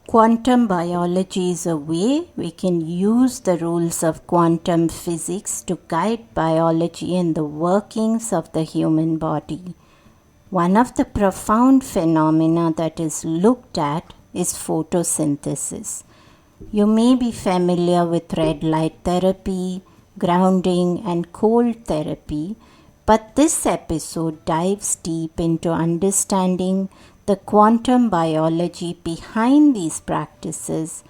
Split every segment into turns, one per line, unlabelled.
Quantum biology is a way we can use the rules of quantum physics to guide biology and the workings of the human body. One of the profound phenomena that is looked at is photosynthesis. You may be familiar with red light therapy, grounding, and cold therapy, but this episode dives deep into understanding the quantum biology behind these practices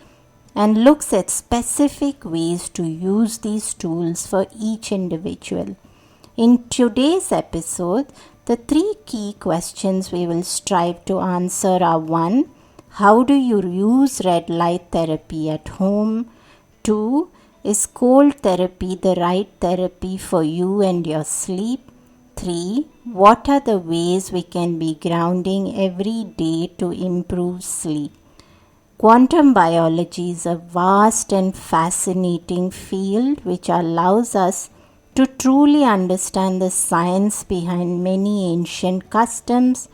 and looks at specific ways to use these tools for each individual. In today's episode, the three key questions we will strive to answer are: 1. How do you use red light therapy at home? 2. Is cold therapy the right therapy for you and your sleep? 3. What are the ways we can be grounding every day to improve sleep? Quantum biology is a vast and fascinating field which allows us to truly understand the science behind many ancient customs,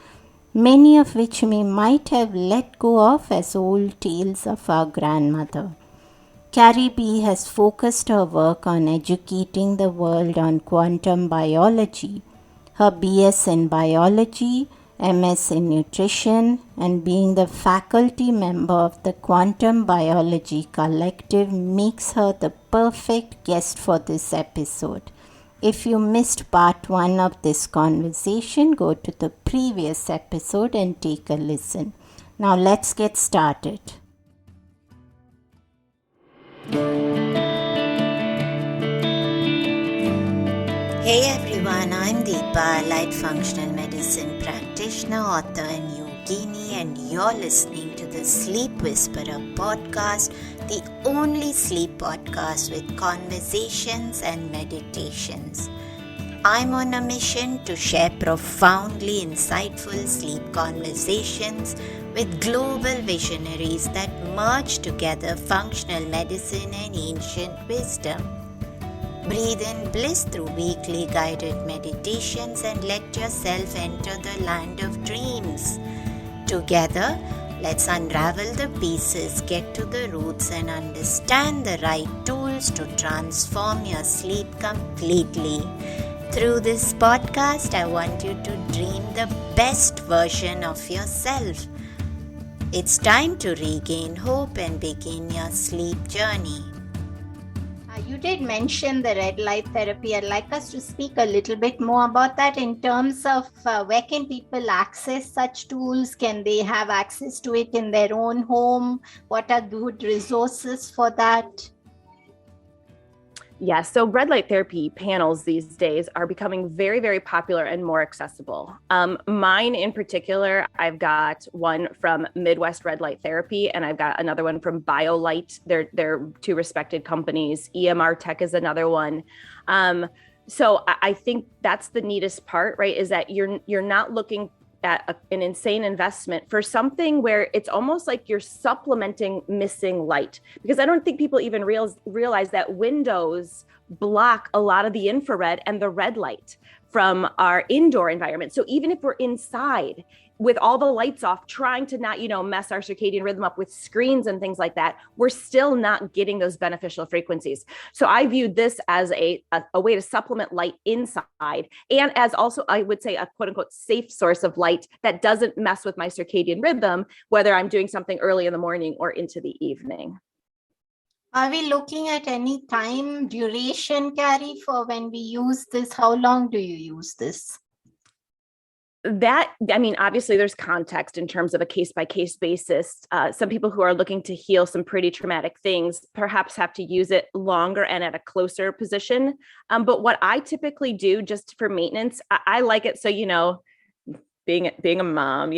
many of which we might have let go of as old tales of our grandmother. Carrie B has focused her work on educating the world on quantum biology. Her BS in biology, MS in nutrition, and being the faculty member of the Quantum Biology Collective makes her the perfect guest for this episode. If you missed part 1 of this conversation, go to the previous episode and take a listen. Now let's get started. Hey everyone, I'm Deepa, Light Functional Medicine Practitioner, author and yogini, and you're listening to the Sleep Whisperer podcast, the only sleep podcast with conversations and meditations. I'm on a mission to share profoundly insightful sleep conversations with global visionaries that merge together functional medicine and ancient wisdom. Breathe in bliss through weekly guided meditations and let yourself enter the land of dreams. Together, let's unravel the pieces, get to the roots, and understand the right tools to transform your sleep completely. Through this podcast, I want you to dream the best version of yourself. It's time to regain hope and begin your sleep journey. You did mention the red light therapy. I'd like us to speak a little bit more about that in terms of where can people access such tools? Can they have access to it in their own home? What are good resources for that?
Yeah, so red light therapy panels these days are becoming very, very popular and more accessible. Mine in particular, I've got one from Midwest Red Light Therapy, and I've got another one from BioLight. They're two respected companies. EMR Tech is another one. So I think that's the neatest part, right? Is that you're not looking at an insane investment for something where it's almost like you're supplementing missing light, because I don't think people even realize that windows block a lot of the infrared and the red light from our indoor environment. So even if we're inside with all the lights off, trying to not, mess our circadian rhythm up with screens and things like that, we're still not getting those beneficial frequencies. So I viewed this as a way to supplement light inside, and as also, I would say, a quote unquote safe source of light that doesn't mess with my circadian rhythm, whether I'm doing something early in the morning or into the evening.
Are we looking at any time duration, Carrie, for when we use this? How long do you use this?
Obviously there's context in terms of a case-by-case basis. Some people who are looking to heal some pretty traumatic things perhaps have to use it longer and at a closer position. But what I typically do just for maintenance, I like it. So, being a mom,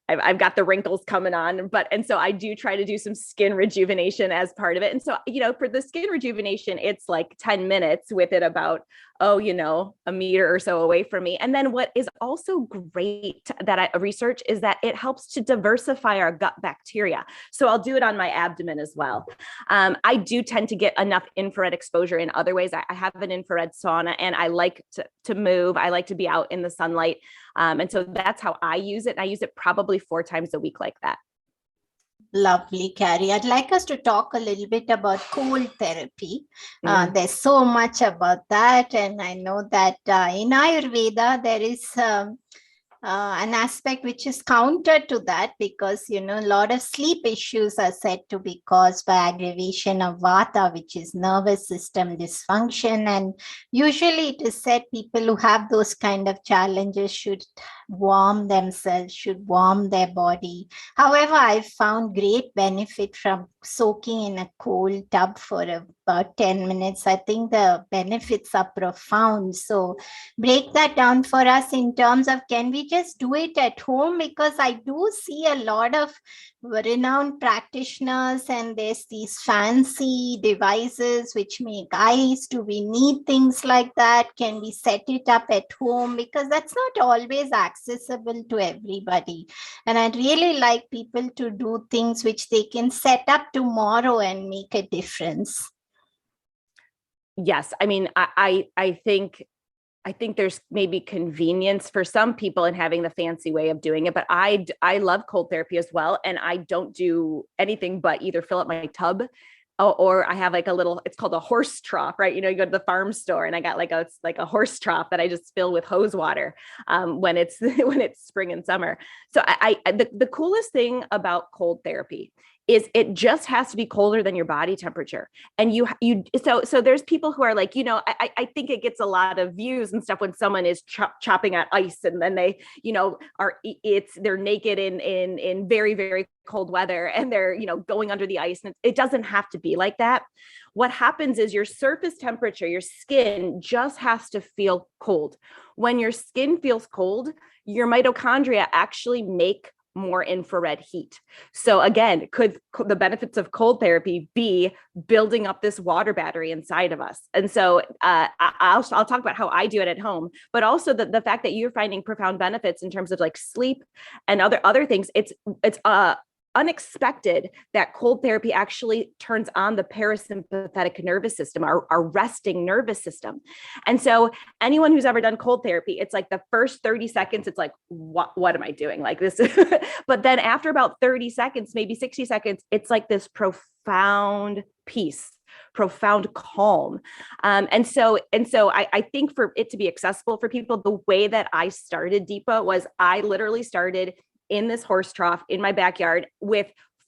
I've got the wrinkles coming on, and so I do try to do some skin rejuvenation as part of it. And so, for the skin rejuvenation, it's like 10 minutes with it about, a meter or so away from me. And then what is also great that I research is that it helps to diversify our gut bacteria. So I'll do it on my abdomen as well. I do tend to get enough infrared exposure in other ways. I have an infrared sauna, and I like to move. I like to be out in the sunlight. And so that's how I use it. And I use it probably 4 times a week like that.
Lovely, Carrie. I'd like us to talk a little bit about cold therapy.
Mm.
There's so much about that, and I know that in Ayurveda there is an aspect which is counter to that, because a lot of sleep issues are said to be caused by aggravation of vata, which is nervous system dysfunction. And usually it is said people who have those kind of challenges should warm themselves, should warm their body. However, I've found great benefit from soaking in a cold tub for about 10 minutes. I think the benefits are profound. So break that down for us in terms of, can we just do it at home? Because I do see a lot of renowned practitioners, and there's these fancy devices which make ice. Do we need things like that? Can we set it up at home? Because that's not always accessible to everybody. And I'd really like people to do things which they can set up tomorrow and make a difference.
Yes. I mean, I think there's maybe convenience for some people in having the fancy way of doing it, but I love cold therapy as well. And I don't do anything but either fill up my tub, or I have like a little, it's called a horse trough, right? You go to the farm store and I got it's like a horse trough that I just fill with hose water when it's when it's spring and summer. So the coolest thing about cold therapy is it just has to be colder than your body temperature. And so there's people who are like, I think it gets a lot of views and stuff when someone is chopping at ice, and then they, they're naked in very, very cold weather, and they're, going under the ice. And it doesn't have to be like that. What happens is your surface temperature, your skin just has to feel cold. When your skin feels cold, your mitochondria actually make more infrared heat. So again, could the benefits of cold therapy be building up this water battery inside of us? And so I'll talk about how I do it at home, but also the fact that you're finding profound benefits in terms of like sleep and other things. It's unexpected that cold therapy actually turns on the parasympathetic nervous system, our resting nervous system. And so anyone who's ever done cold therapy, it's like the first 30 seconds, it's like, what am I doing? Like this. But then after about 30 seconds, maybe 60 seconds, it's like this profound peace, profound calm. And so I think for it to be accessible for people, the way that I started Deepa was I literally started in this horse trough in my backyard with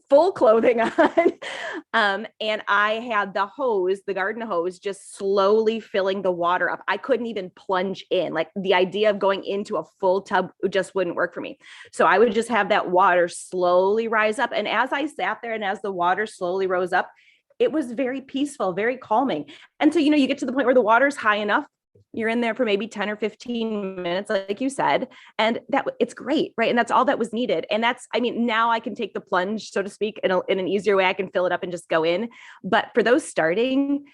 full clothing on. And I had the garden hose, just slowly filling the water up. I couldn't even plunge in. Like the idea of going into a full tub just wouldn't work for me. So I would just have that water slowly rise up. And as I sat there and as the water slowly rose up, it was very peaceful, very calming. And so, you get to the point where the water's high enough, you're in there for maybe 10 or 15 minutes, like you said, and that it's great, right? And that's all that was needed. And now I can take the plunge, so to speak, in an easier way. I can fill it up and just go in. But for those start in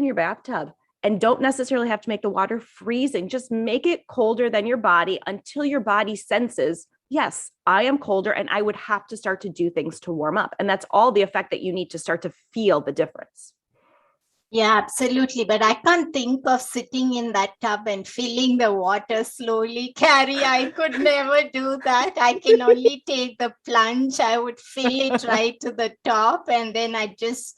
your bathtub, and don't necessarily have to make the water freezing. Just make it colder than your body until your body senses, yes, I am colder, and I would have to start to do things to warm up. And that's all the effect that you need to start to feel the difference.
Yeah, absolutely. But I can't think of sitting in that tub and filling the water slowly. Carrie, I could never do that. I can only take the plunge. I would fill it right to the top, and then I just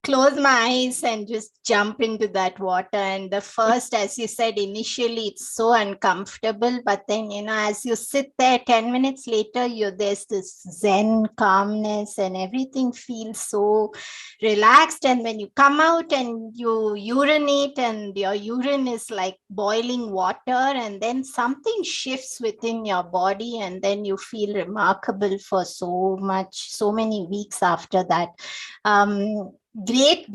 close my eyes and just jump into that water. And the first, as you said, initially it's so uncomfortable, but then as you sit there 10 minutes later, there's this zen calmness, and everything feels so relaxed. And when you come out and you urinate, and your urine is like boiling water, and then something shifts within your body, and then you feel remarkable for so many weeks after that. Great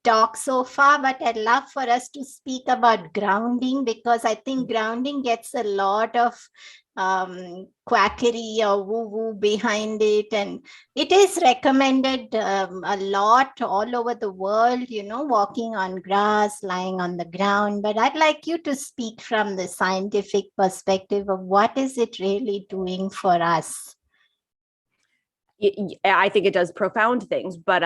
talk so far, but I'd love for us to speak about grounding, because I think grounding gets a lot of quackery or woo-woo behind it, and it is recommended a lot all over the world, walking on grass, lying on the ground. But I'd like you to speak from the scientific perspective of what is it really doing for us.
I think it does profound things, but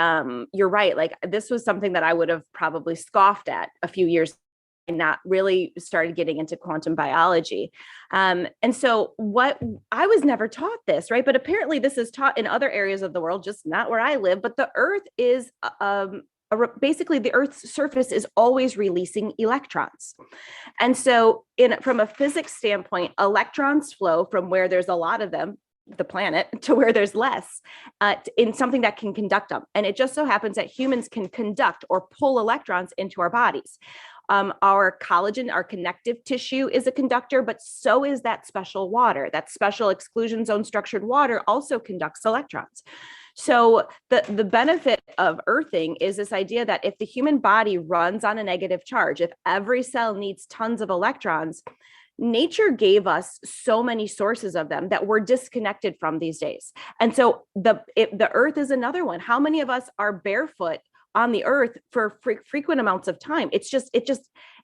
you're right. Like this was something that I would have probably scoffed at a few years not really started getting into quantum biology. And so what I was never taught this, right? But apparently this is taught in other areas of the world, just not where I live. But the Earth is basically the Earth's surface is always releasing electrons. And so from a physics standpoint, electrons flow from where there's a lot of them, the planet, to where there's less, in something that can conduct them. And it just so happens that humans can conduct or pull electrons into our bodies. Our collagen, our connective tissue is a conductor, but so is that special water. That special exclusion zone structured water also conducts electrons. So the benefit of earthing is this idea that if the human body runs on a negative charge, if every cell needs tons of electrons, nature gave us so many sources of them that we're disconnected from these days. And so the earth is another one. How many of us are barefoot on the earth for frequent amounts of time?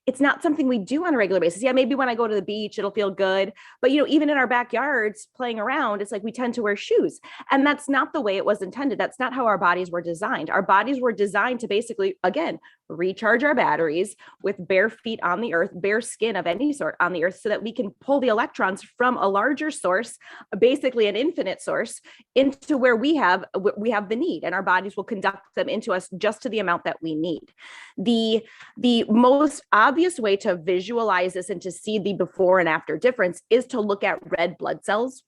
It's not something we do on a regular basis. Yeah, maybe when I go to the beach, it'll feel good. But, even in our backyards playing around, it's like we tend to wear shoes. And that's not the way it was intended. That's not how our bodies were designed. Our bodies were designed to basically, again, recharge our batteries with bare feet on the earth, bare skin of any sort on the earth, so that we can pull the electrons from a larger source, basically an infinite source, into where we have the need, and our bodies will conduct them into us just to the amount that we need. The most obvious way to visualize this and to see the before and after difference is to look at red blood cells.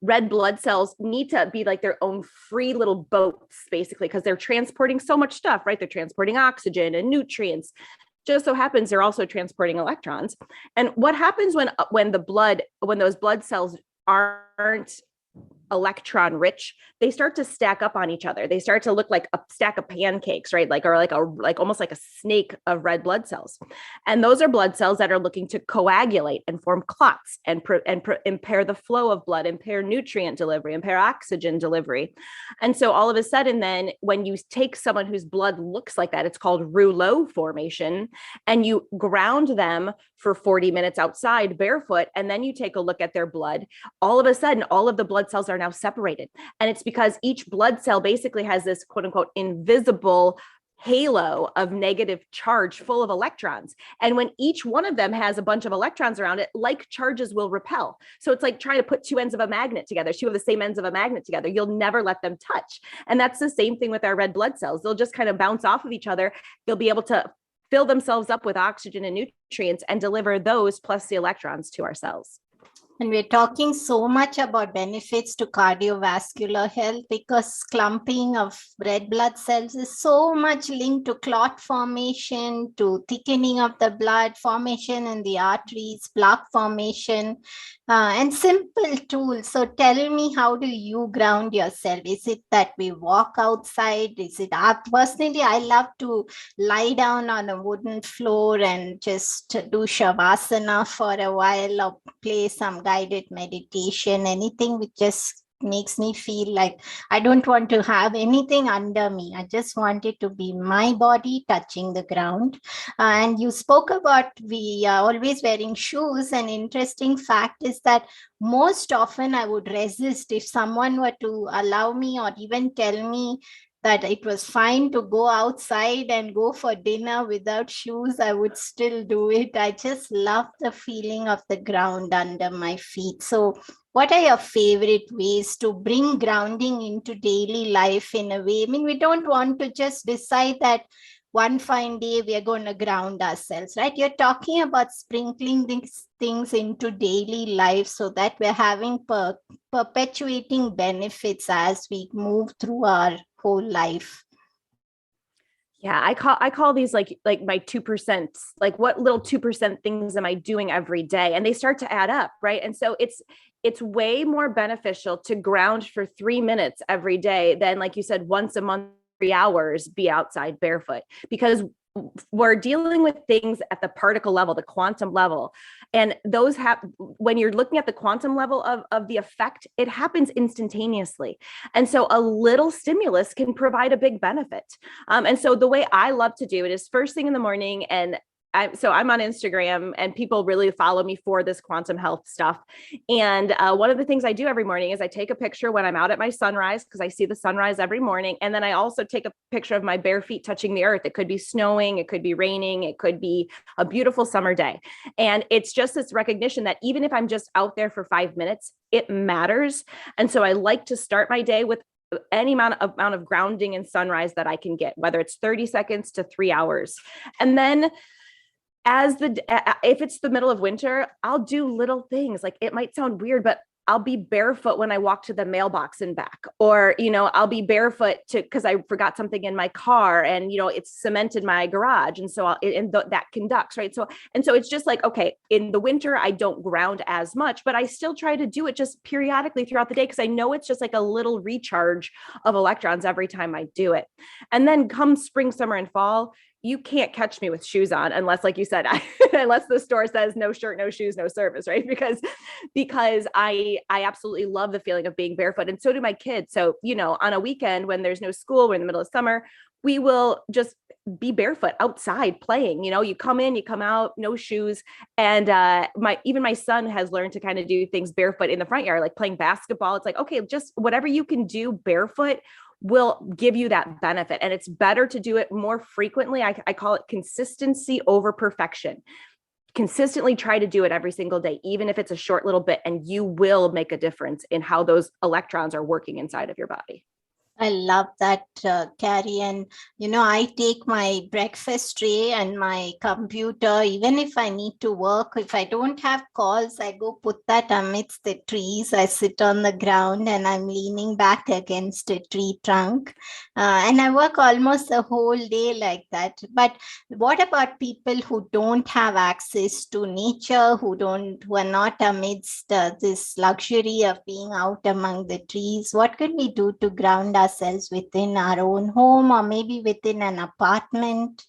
Red blood cells need to be like their own free little boats, basically, because they're transporting so much stuff, right? They're transporting oxygen and nutrients. Just so happens they're also transporting electrons. And what happens when those blood cells aren't electron rich, they start to stack up on each other. They start to look like a stack of pancakes, right? Like almost like a snake of red blood cells. And those are blood cells that are looking to coagulate and form clots and impair the flow of blood, impair nutrient delivery, impair oxygen delivery. And so all of a sudden, then when you take someone whose blood looks like that, it's called rouleau formation, and you ground them for 40 minutes outside barefoot, and then you take a look at their blood, all of a sudden, all of the blood cells are now separated. And it's because each blood cell basically has this quote unquote invisible halo of negative charge full of electrons. And when each one of them has a bunch of electrons around it, like charges will repel. So it's like trying to put two ends of a magnet together, two of the same ends of a magnet together. You'll never let them touch. And that's the same thing with our red blood cells. They'll just kind of bounce off of each other. They'll be able to fill themselves up with oxygen and nutrients and deliver those plus the electrons to our cells.
And we're talking so much about benefits to cardiovascular health, because clumping of red blood cells is so much linked to clot formation, to thickening of the blood, formation in the arteries, plaque formation, and simple tools. So tell me, how do you ground yourself? Is it that we walk outside? Is it personally, I love to lie down on a wooden floor and just do shavasana for a while, or play some guided meditation, anything which just makes me feel like I don't want to have anything under me. I just want it to be my body touching the ground. And you spoke about we are always wearing shoes. An interesting fact is that most often I would resist if someone were to allow me or even tell me that it was fine to go outside and go for dinner without shoes. I would still do it. I just love the feeling of the ground under my feet. So what are your favorite ways to bring grounding into daily life in a way? I mean, we don't want to just decide that one fine day we are going to ground ourselves, right? You're talking about sprinkling these things into daily life so that we're having perpetuating benefits as we move through our whole life.
Yeah, I call these like my 2%, like what little 2% things am I doing every day? And they start to add up, right? And so it's way more beneficial to ground for 3 minutes every day than, like you said, once a month, 3 hours, be outside barefoot, because we're dealing with things at the particle level, the quantum level. And those when you're looking at the quantum level of the effect, it happens instantaneously. And so a little stimulus can provide a big benefit. And so the way I love to do it is first thing in the morning, and I'm on Instagram, and people really follow me for this quantum health stuff. And one of the things I do every morning is I take a picture when I'm out at my sunrise, because I see the sunrise every morning. And then I also take a picture of my bare feet touching the earth. It could be snowing, it could be raining, it could be a beautiful summer day. And it's just this recognition that even if I'm just out there for 5 minutes, it matters. And so I like to start my day with any amount of grounding and sunrise that I can get, whether it's 30 seconds to 3 hours. And then if it's the middle of winter, I'll do little things. Like, it might sound weird, but I'll be barefoot when I walk to the mailbox and back, or, I'll be barefoot because I forgot something in my car and, it's cemented my garage. And so that conducts, right? So it's just like, okay, in the winter, I don't ground as much, but I still try to do it just periodically throughout the day, because I know it's just like a little recharge of electrons every time I do it. And then come spring, summer, and fall, you can't catch me with shoes on unless, like you said, unless the store says no shirt, no shoes, no service, right? Because I absolutely love the feeling of being barefoot, and so do my kids. So, on a weekend when there's no school, we're in the middle of summer, we will just be barefoot outside playing. You come in, you come out, no shoes. And my son has learned to kind of do things barefoot in the front yard, like playing basketball. It's like, okay, just whatever you can do barefoot will give you that benefit. And it's better to do it more frequently. I call it consistency over perfection. Consistently try to do it every single day, even if it's a short little bit, and you will make a difference in how those electrons are working inside of your body.
I love that, Carrie. And, I take my breakfast tray and my computer, even if I need to work. If I don't have calls, I go put that amidst the trees. I sit on the ground and I'm leaning back against a tree trunk. And I work almost the whole day like that. But what about people who don't have access to nature, who are not amidst this luxury of being out among the trees? What can we do to ground ourselves within our own home, or maybe within an apartment?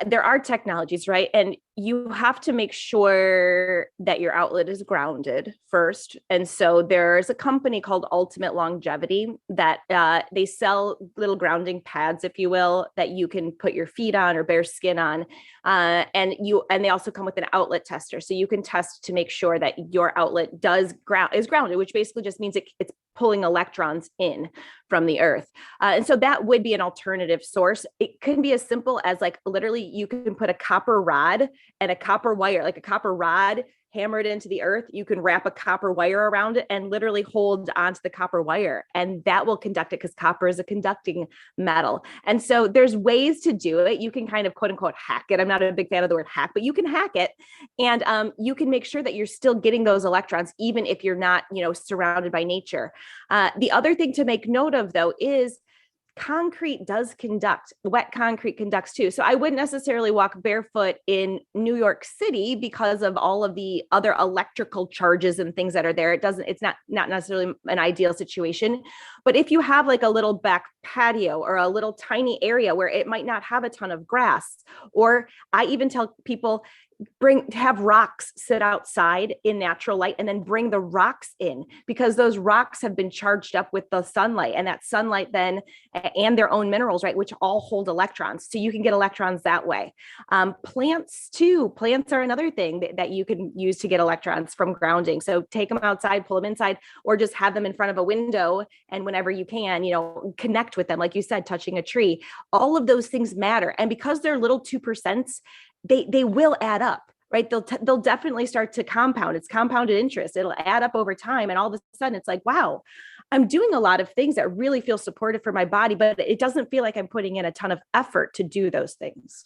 There are technologies, right? And you have to make sure that your outlet is grounded first. And so there's a company called Ultimate Longevity that they sell little grounding pads, if you will, that you can put your feet on or bare skin on. And they also come with an outlet tester. So you can test to make sure that your outlet is grounded, which basically just means it's pulling electrons in from the earth. And so that would be an alternative source. It can be as simple as, like, literally you can put a copper rod and a copper wire, like a copper rod hammered into the earth. You can wrap a copper wire around it and literally hold onto the copper wire, and that will conduct it, because copper is a conducting metal. And so there's ways to do it. You can kind of quote unquote hack it. I'm not a big fan of the word hack, but you can hack it, and you can make sure that you're still getting those electrons, even if you're not, surrounded by nature. The other thing to make note of, though, is concrete does conduct. Wet concrete conducts too. So I wouldn't necessarily walk barefoot in New York City because of all of the other electrical charges and things that are there. It's not necessarily an ideal situation. But if you have like a little back patio or a little tiny area where it might not have a ton of grass, or I even tell people, have rocks sit outside in natural light, and then bring the rocks in, because those rocks have been charged up with the sunlight, and that sunlight then, and their own minerals, right, which all hold electrons. So you can get electrons that way. Plants are another thing that you can use to get electrons from grounding. So take them outside, pull them inside, or just have them in front of a window. And whenever you can, connect with them, like you said, touching a tree. All of those things matter. And because they're little 2%, they will add up, right? They'll definitely start to compound. It's compounded interest. It'll add up over time. And all of a sudden it's like, wow, I'm doing a lot of things that really feel supportive for my body, but it doesn't feel like I'm putting in a ton of effort to do those things.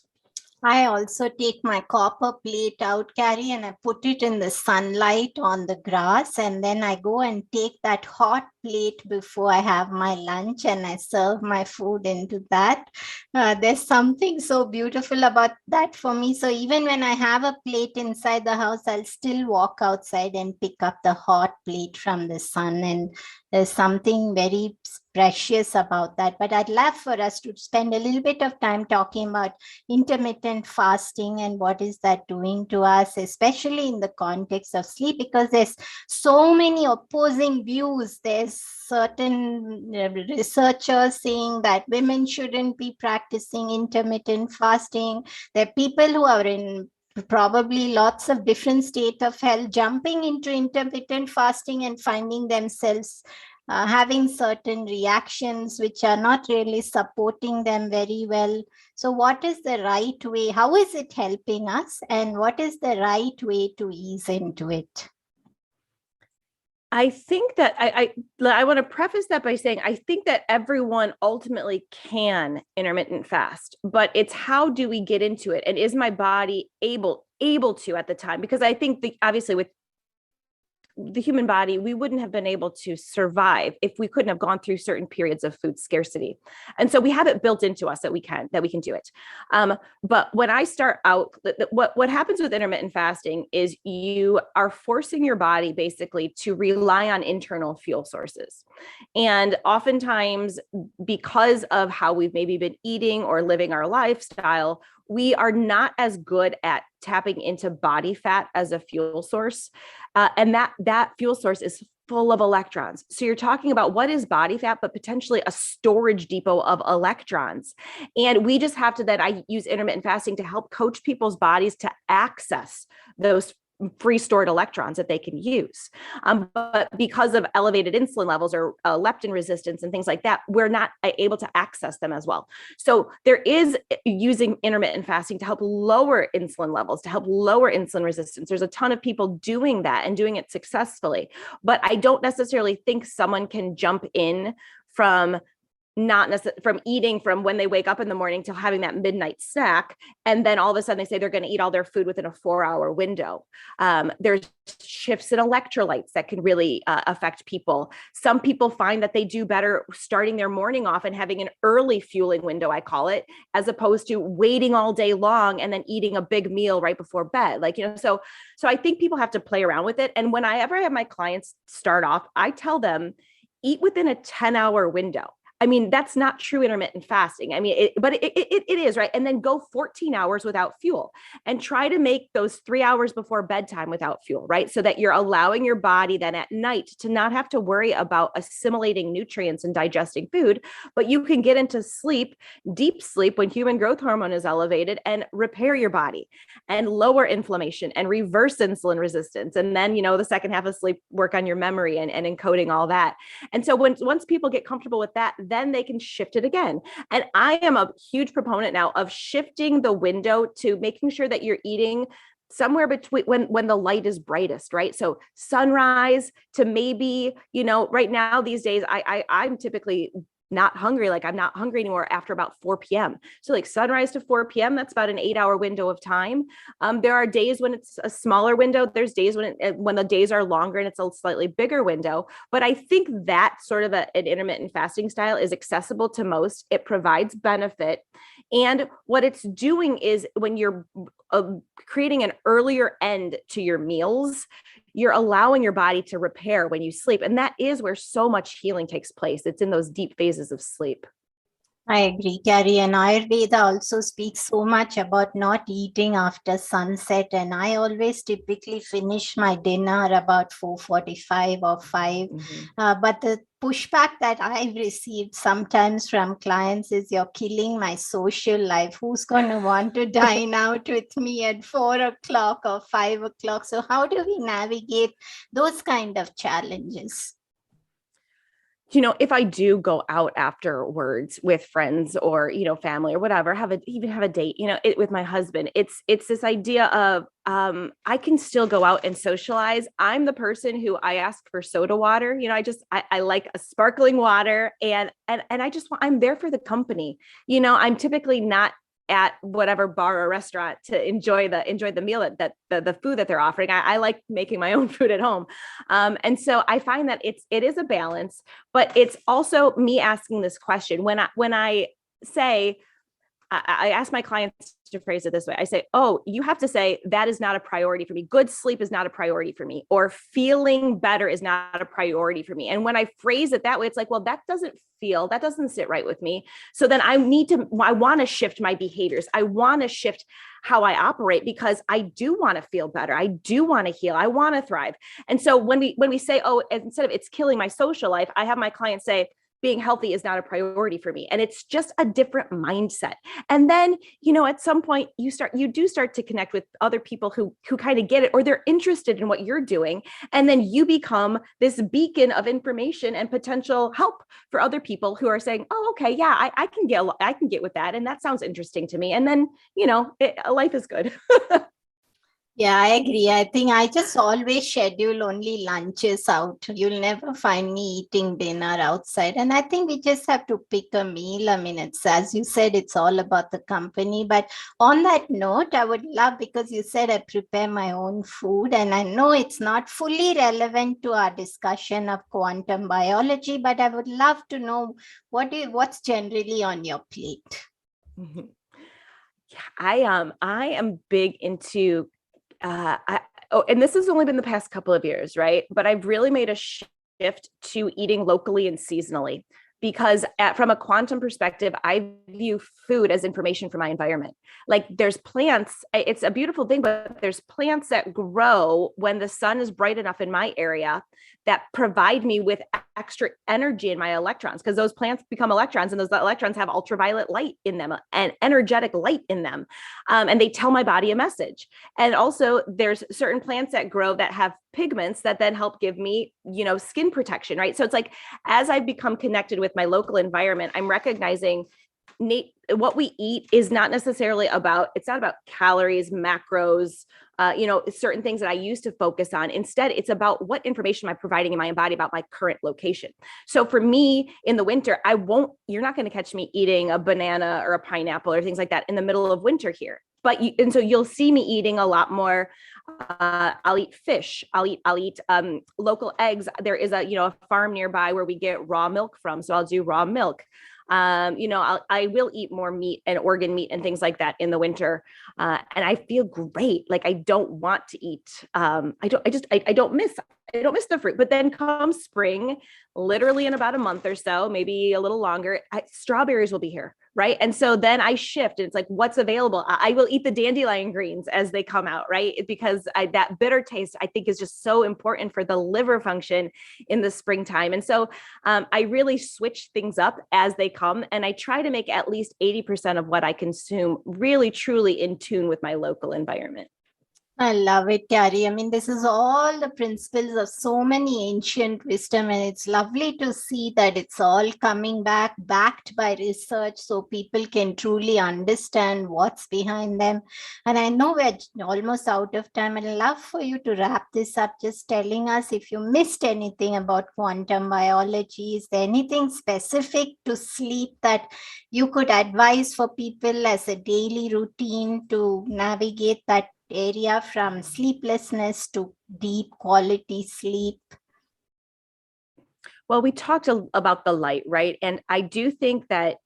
I also take my copper plate out, Carrie, and I put it in the sunlight on the grass. And then I go and take that hot plate before I have my lunch, and I serve my food into that. There's something so beautiful about that for me. So even when I have a plate inside the house, I'll still walk outside and pick up the hot plate from the sun. And There's something very precious about that. But I'd love for us to spend a little bit of time talking about intermittent fasting and what is that doing to us, especially in the context of sleep, because there's so many opposing views. There's certain researchers saying that women shouldn't be practicing intermittent fasting. There are people who are in probably lots of different state of health jumping into intermittent fasting and finding themselves having certain reactions which are not really supporting them very well. So what is the right way? How is it helping us? And what is the right way to ease into it?
I think that I want to preface that by saying I think that everyone ultimately can intermittent fast, but it's how do we get into it, and is my body able to at the time? Because I think obviously with the human body, we wouldn't have been able to survive if we couldn't have gone through certain periods of food scarcity. And so we have it built into us that we can do it. But when I start out, what happens with intermittent fasting is you are forcing your body basically to rely on internal fuel sources. And oftentimes, because of how we've maybe been eating or living our lifestyle, we are not as good at tapping into body fat as a fuel source. And that fuel source is full of electrons. So you're talking about what is body fat, but potentially a storage depot of electrons. And we just have to, that I use intermittent fasting to help coach people's bodies to access those free stored electrons that they can use. But because of elevated insulin levels or leptin resistance and things like that, we're not able to access them as well. So there is using intermittent fasting to help lower insulin levels, to help lower insulin resistance. There's a ton of people doing that and doing it successfully. But I don't necessarily think someone can jump in from from eating from when they wake up in the morning till having that midnight snack. And then all of a sudden they say they're going to eat all their food within a 4-hour window. There's shifts in electrolytes that can really affect people. Some people find that they do better starting their morning off and having an early fueling window, I call it, as opposed to waiting all day long and then eating a big meal right before bed. So I think people have to play around with it. And whenever I have my clients start off, I tell them, eat within a 10-hour window. I mean, that's not true intermittent fasting. I mean, but it is, right? And then go 14 hours without fuel and try to make those 3 hours before bedtime without fuel, right? So that you're allowing your body then at night to not have to worry about assimilating nutrients and digesting food, but you can get into sleep, deep sleep when human growth hormone is elevated, and repair your body and lower inflammation and reverse insulin resistance. And then, the second half of sleep, work on your memory and encoding all that. And so once people get comfortable with that, then they can shift it again. And I am a huge proponent now of shifting the window to making sure that you're eating somewhere between when the light is brightest, right? So sunrise to maybe, right now these days, I'm typically not hungry. Like I'm not hungry anymore after about 4 p.m. So like sunrise to 4 p.m., that's about an 8-hour window of time. There are days when it's a smaller window. There's days when the days are longer and it's a slightly bigger window. But I think that sort of an intermittent fasting style is accessible to most. It provides benefit. And what it's doing is when you're creating an earlier end to your meals, you're allowing your body to repair when you sleep. And that is where so much healing takes place. It's in those deep phases of sleep.
I agree, Carrie. And Ayurveda also speaks so much about not eating after sunset. And I always typically finish my dinner about 4:45 or 5. But the pushback that I've received sometimes from clients is, you're killing my social life. Who's going to want to dine out with me at 4 o'clock or 5 o'clock? So how do we navigate those kind of challenges?
If I do go out afterwards with friends or, family or whatever, even have a date, with my husband, it's this idea of, I can still go out and socialize. I'm the person who I ask for soda water. I like a sparkling water and I'm there for the company. I'm typically not at whatever bar or restaurant to enjoy the meal that the food that they're offering. I like making my own food at home. And so I find that it is a balance, but it's also me asking this question when I say, I ask my clients to phrase it this way. I say, oh, you have to say that is not a priority for me. Good sleep is not a priority for me, or feeling better is not a priority for me. And when I phrase it that way, it's like, well, that doesn't sit right with me. So then I want to shift my behaviors. I want to shift how I operate, because I do want to feel better. I do want to heal. I want to thrive. And so when we say, oh, instead of it's killing my social life, I have my clients say, being healthy is not a priority for me. And it's just a different mindset. And then, at some point you do start to connect with other people who kind of get it, or they're interested in what you're doing. And then you become this beacon of information and potential help for other people who are saying, oh, okay, yeah, I can get with that. And that sounds interesting to me. And then, life is good.
Yeah, I agree. I think I just always schedule only lunches out. You'll never find me eating dinner outside. And I think we just have to pick a meal. I mean, it's, as you said, it's all about the company. But on that note, I would love, because you said I prepare my own food, and I know it's not fully relevant to our discussion of quantum biology, but I would love to know what's generally on your plate.
Mm-hmm. Yeah, I am big into and this has only been the past couple of years, right? But I've really made a shift to eating locally and seasonally, because from a quantum perspective, I view food as information for my environment. Like, there's plants, it's a beautiful thing, but there's plants that grow when the sun is bright enough in my area that provide me with extra energy in my electrons, because those plants become electrons, and those electrons have ultraviolet light in them and energetic light in them. And they tell my body a message. And also there's certain plants that grow that have pigments that then help give me, skin protection, right? So it's like, as I've become connected with my local environment, I'm recognizing what we eat is not necessarily it's not about calories, macros, certain things that I used to focus on. Instead, it's about what information am I providing in my body about my current location. So for me, in the winter, you're not going to catch me eating a banana or a pineapple or things like that in the middle of winter here. And so you'll see me eating a lot more. I'll eat fish. I'll eat local eggs. There is a farm nearby where we get raw milk from. So I'll do raw milk. I will eat more meat and organ meat and things like that in the winter. And I feel great. Like, I don't want to eat. I don't miss the fruit. But then come spring, literally in about a month or so, maybe a little longer, strawberries will be here. Right. And so then I shift, and it's like, what's available? I will eat the dandelion greens as they come out. Right. Because that bitter taste, I think, is just so important for the liver function in the springtime. And so I really switch things up as they come. And I try to make at least 80% of what I consume really, truly in tune with my local environment.
I love it, Carrie. I mean, this is all the principles of so many ancient wisdom, and it's lovely to see that it's all coming backed by research, so people can truly understand what's behind them. And I know we're almost out of time. I'd love for you to wrap this up, just telling us if you missed anything about quantum biology. Is there anything specific to sleep that you could advise for people as a daily routine to navigate that area from sleeplessness to deep quality sleep?
Well, we talked about the light, right? And I do think that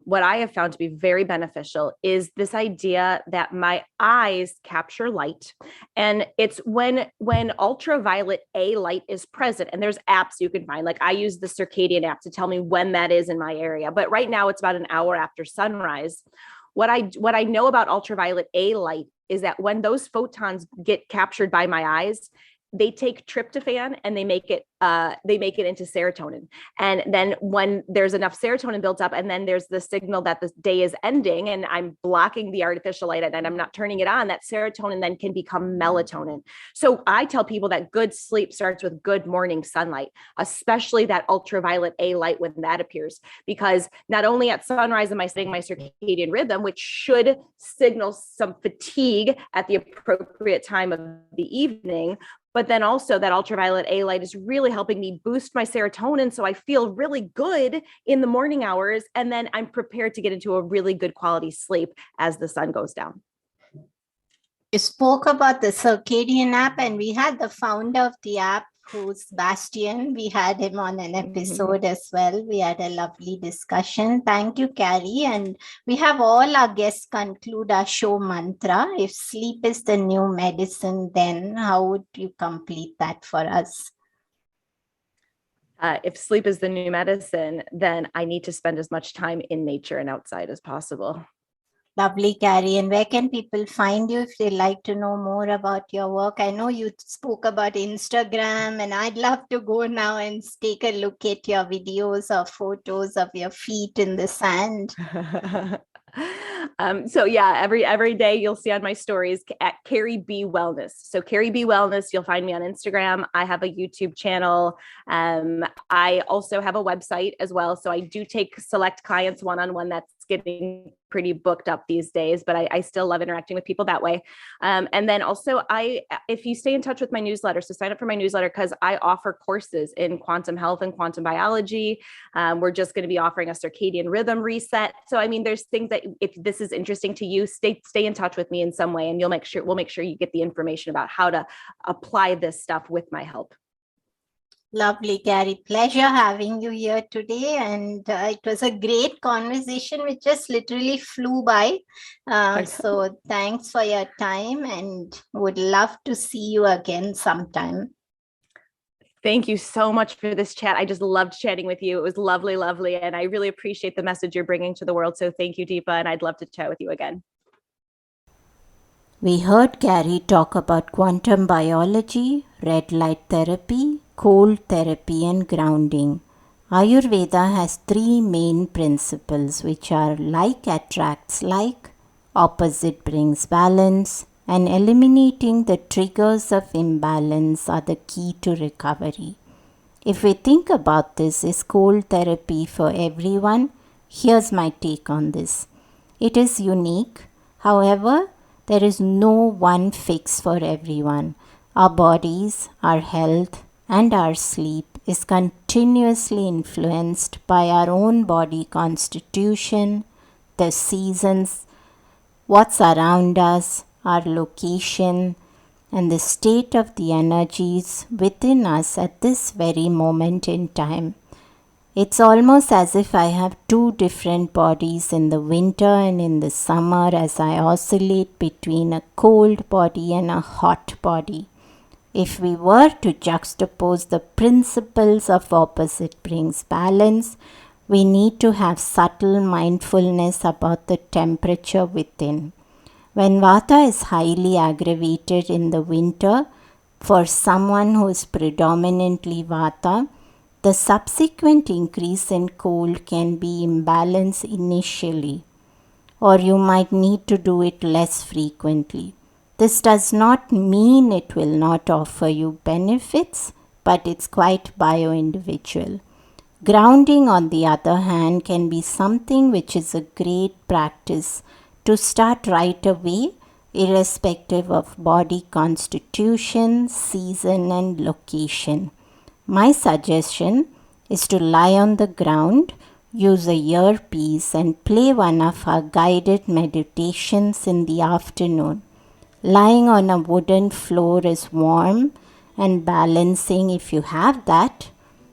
what I have found to be very beneficial is this idea that my eyes capture light. And it's when ultraviolet A light is present, and there's apps you can find, like I use the circadian app to tell me when that is in my area. But right now it's about an hour after sunrise. What I know about ultraviolet A light is that when those photons get captured by my eyes, they take tryptophan and they make it into serotonin. And then when there's enough serotonin built up, and then there's the signal that the day is ending and I'm blocking the artificial light and I'm not turning it on, that serotonin then can become melatonin. So I tell people that good sleep starts with good morning sunlight, especially that ultraviolet A light when that appears, because not only at sunrise am I setting my circadian rhythm, which should signal some fatigue at the appropriate time of the evening, but then also that ultraviolet A light is really helping me boost my serotonin. So I feel really good in the morning hours. And then I'm prepared to get into a really good quality sleep as the sun goes down.
You spoke about the circadian app, and we had the founder of the app, who's Bastian. We had him on an episode as well. We had a lovely discussion. Thank you, Carrie. And we have all our guests conclude our show mantra. If sleep is the new medicine, then how would you complete that for us?
If sleep is the new medicine, then I need to spend as much time in nature and outside as possible.
Lovely, Carrie. And where can people find you if they like to know more about your work? I know you spoke about Instagram, and I'd love to go now and take a look at your videos or photos of your feet in the sand.
So yeah, every day you'll see on my stories at Carrie B Wellness. So Carrie B Wellness, you'll find me on Instagram. I have a YouTube channel. I also have a website as well. So I do take select clients one-on-one. That's getting pretty booked up these days, but I still love interacting with people that way. And then also if you stay in touch with my newsletter, so sign up for my newsletter, because I offer courses in quantum health and quantum biology. We're just going to be offering a circadian rhythm reset. So, I mean, there's things that if this is interesting to you, stay in touch with me in some way, and we'll make sure you get the information about how to apply this stuff with my help.
Lovely, Carrie. Pleasure having you here today. And it was a great conversation, which just literally flew by. So thanks for your time, and would love to see you again sometime.
Thank you so much for this chat. I just loved chatting with you. It was lovely, lovely. And I really appreciate the message you're bringing to the world. So thank you, Deepa. And I'd love to chat with you again.
We heard Carrie talk about quantum biology, red light therapy, cold therapy, and grounding. Ayurveda has three main principles, which are like attracts like, opposite brings balance, and eliminating the triggers of imbalance are the key to recovery. If we think about this, is cold therapy for everyone? Here's my take on this. It is unique. However, there is no one fix for everyone. Our bodies, our health, and our sleep is continuously influenced by our own body constitution, the seasons, what's around us, our location, and the state of the energies within us at this very moment in time. It's almost as if I have two different bodies in the winter and in the summer, as I oscillate between a cold body and a hot body. If we were to juxtapose the principles of opposite brings balance, we need to have subtle mindfulness about the temperature within. When Vata is highly aggravated in the winter, for someone who is predominantly Vata, the subsequent increase in cold can be imbalanced initially, or you might need to do it less frequently. This does not mean it will not offer you benefits, but it's quite bio-individual. Grounding, on the other hand, can be something which is a great practice to start right away, irrespective of body constitution, season, and location. My suggestion is to lie on the ground, use a earpiece, and play one of our guided meditations in the afternoon. Lying on a wooden floor is warm and balancing if you have that.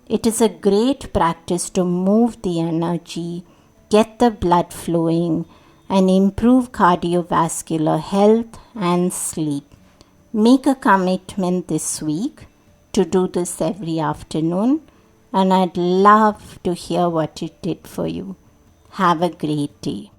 It is a great practice to move the energy, get the blood flowing, and improve cardiovascular health and sleep. Make a commitment this week to do this every afternoon, and I'd love to hear what it did for you. Have a great day.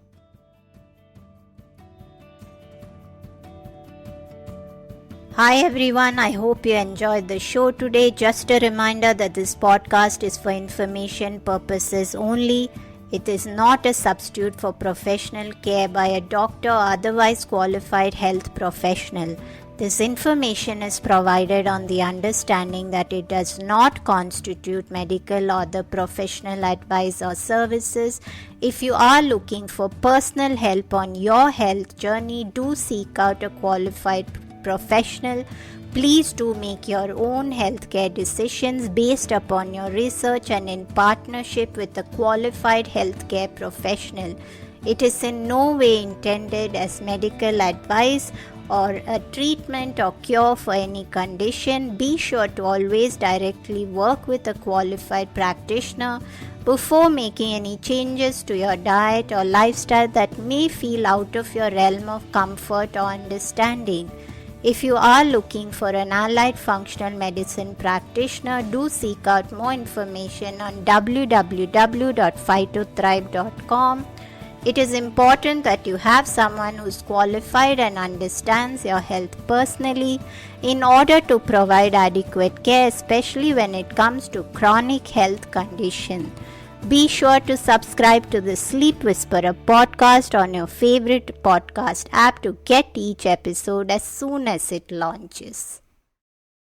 Hi everyone, I hope you enjoyed the show today. Just a reminder that this podcast is for information purposes only. It is not a substitute for professional care by a doctor or otherwise qualified health professional. This information is provided on the understanding that it does not constitute medical or other professional advice or services. If you are looking for personal help on your health journey, do seek out a qualified professional. Please do make your own healthcare decisions based upon your research and in partnership with a qualified healthcare professional. It is in no way intended as medical advice or a treatment or cure for any condition, be sure to always directly work with a qualified practitioner before making any changes to your diet or lifestyle that may feel out of your realm of comfort or understanding. If you are looking for an allied functional medicine practitioner, do seek out more information on www.phytothrive.com. It is important that you have someone who is qualified and understands your health personally in order to provide adequate care, especially when it comes to chronic health conditions. Be sure to subscribe to the Sleep Whisperer podcast on your favorite podcast app to get each episode as soon as it launches.